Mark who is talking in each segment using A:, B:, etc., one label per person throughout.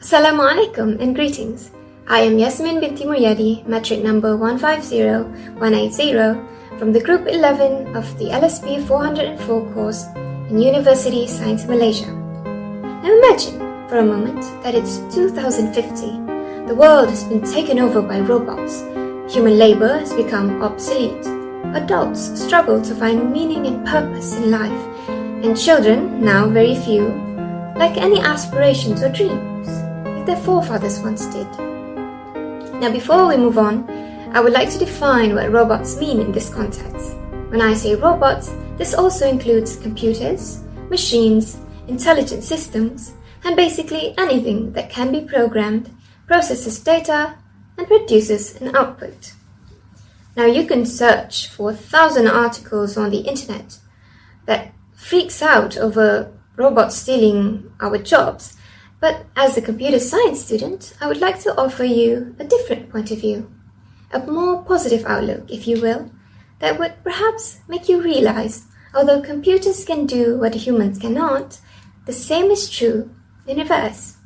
A: Assalamu alaikum and greetings. I am Yasmin binti Muryadi, metric number 150180 from the Group 11 of the LSP 404 course in University Science Malaysia. Now imagine for a moment that it's 2050. The world has been taken over by robots. Human labor has become obsolete. Adults struggle to find meaning and purpose in life, and children, now very few, lack any aspirations or dreams, like their forefathers once did. Now before we move on, I would like to define what robots mean in this context. When I say robots, this also includes computers, machines, intelligent systems, and basically anything that can be programmed, processes data, and produces an output. Now you can search for 1,000 articles on the internet that freaks out over robots stealing our jobs, but as a computer science student, I would like to offer you a different point of view, a more positive outlook, if you will, that would perhaps make you realize, although computers can do what humans cannot, the same is true in reverse.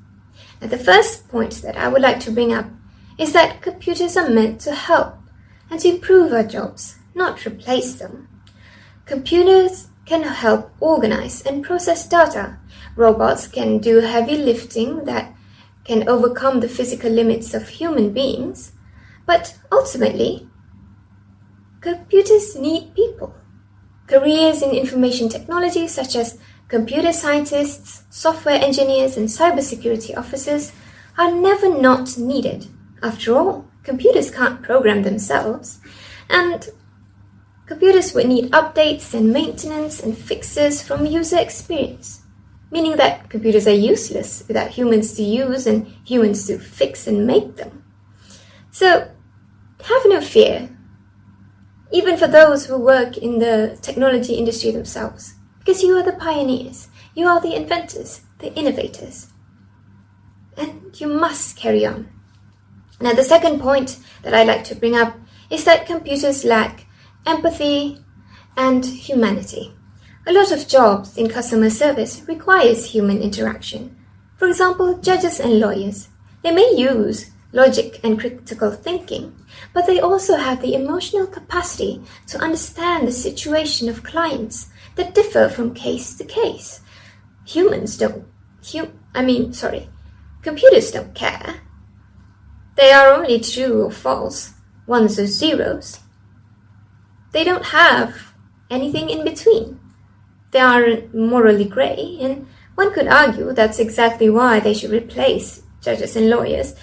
A: Now the first point that I would like to bring up is that computers are meant to help and to improve our jobs, not replace them. Computers can help organize and process data. Robots can do heavy lifting that can overcome the physical limits of human beings, but ultimately, computers need people. Careers in information technology such as computer scientists, software engineers, and cybersecurity officers are never not needed. After all, computers can't program themselves, and computers would need updates and maintenance and fixes from user experience, meaning that computers are useless without humans to use and humans to fix and make them. So, have no fear, even for those who work in the technology industry themselves, because you are the pioneers, you are the inventors, the innovators, and you must carry on. Now, the second point that I'd like to bring up is that computers lack empathy and humanity. A lot of jobs in customer service requires human interaction. For example, judges and lawyers. They may use logic and critical thinking, but they also have the emotional capacity to understand the situation of clients that differ from case to case. Computers don't care. They are only true or false, ones or zeros. They don't have anything in between. They aren't morally grey, and one could argue that's exactly why they should replace judges and lawyers,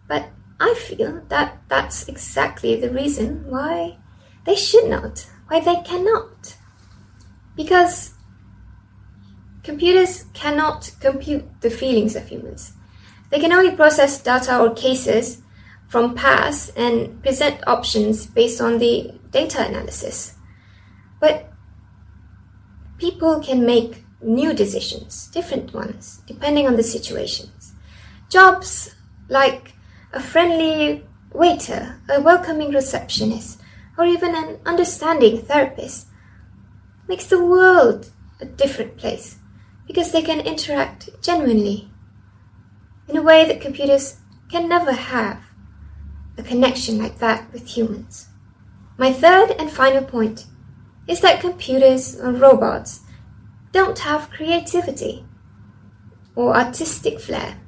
A: but I feel that that's exactly the reason why they should not, why they cannot. Because computers cannot compute the feelings of humans. They can only process data or cases from past and present options based on the data analysis. But people can make new decisions, different ones, depending on the situations. Jobs like a friendly waiter, a welcoming receptionist, or even an understanding therapist makes the world a different place because they can interact genuinely in a way that computers can never have a connection like that with humans. My third and final point is that computers or robots don't have creativity or artistic flair.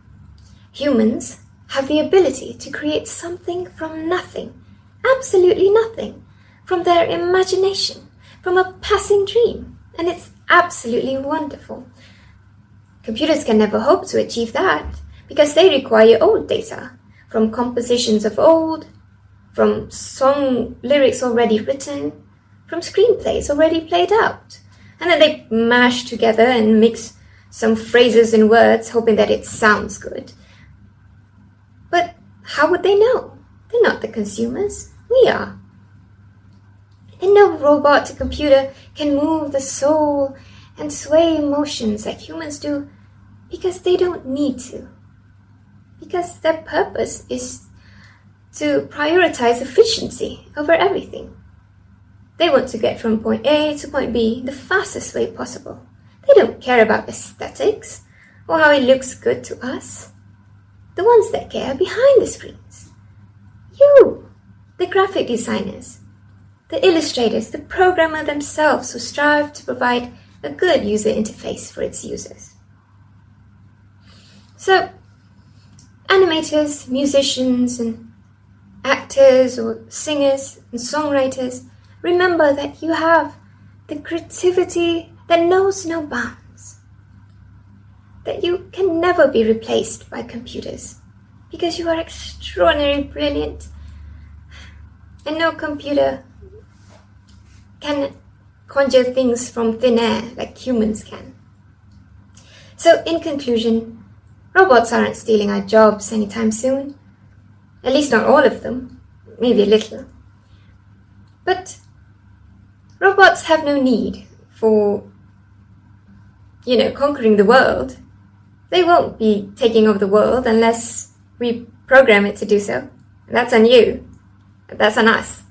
A: Humans have the ability to create something from nothing, absolutely nothing, from their imagination, from a passing dream, and it's absolutely wonderful. Computers can never hope to achieve that because they require old data, from compositions of old, from song lyrics already written, from screenplays already played out. And then they mash together and mix some phrases and words, hoping that it sounds good. But how would they know? They're not the consumers. We are. And no robot or computer can move the soul and sway emotions like humans do because they don't need to. Because their purpose is to prioritize efficiency over everything. They want to get from point A to point B the fastest way possible. They don't care about aesthetics or how it looks good to us. the ones that care behind the screens. You, the graphic designers, the illustrators, the programmer themselves who strive to provide a good user interface for its users. So, animators, musicians, and actors or singers and songwriters, remember that you have the creativity that knows no bounds. That you can never be replaced by computers because you are extraordinarily brilliant and no computer can conjure things from thin air like humans can. So in conclusion, robots aren't stealing our jobs anytime soon. At least not all of them, maybe a little. But robots have no need for, conquering the world. They won't be taking over the world unless we program it to do so. And that's on you. That's on us.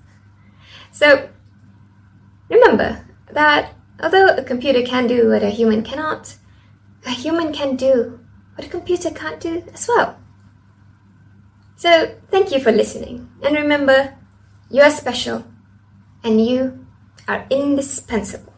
A: So remember that although a computer can do what a human cannot, a human can do what a computer can't do as well. So thank you for listening. And remember, you are special and you are indispensable.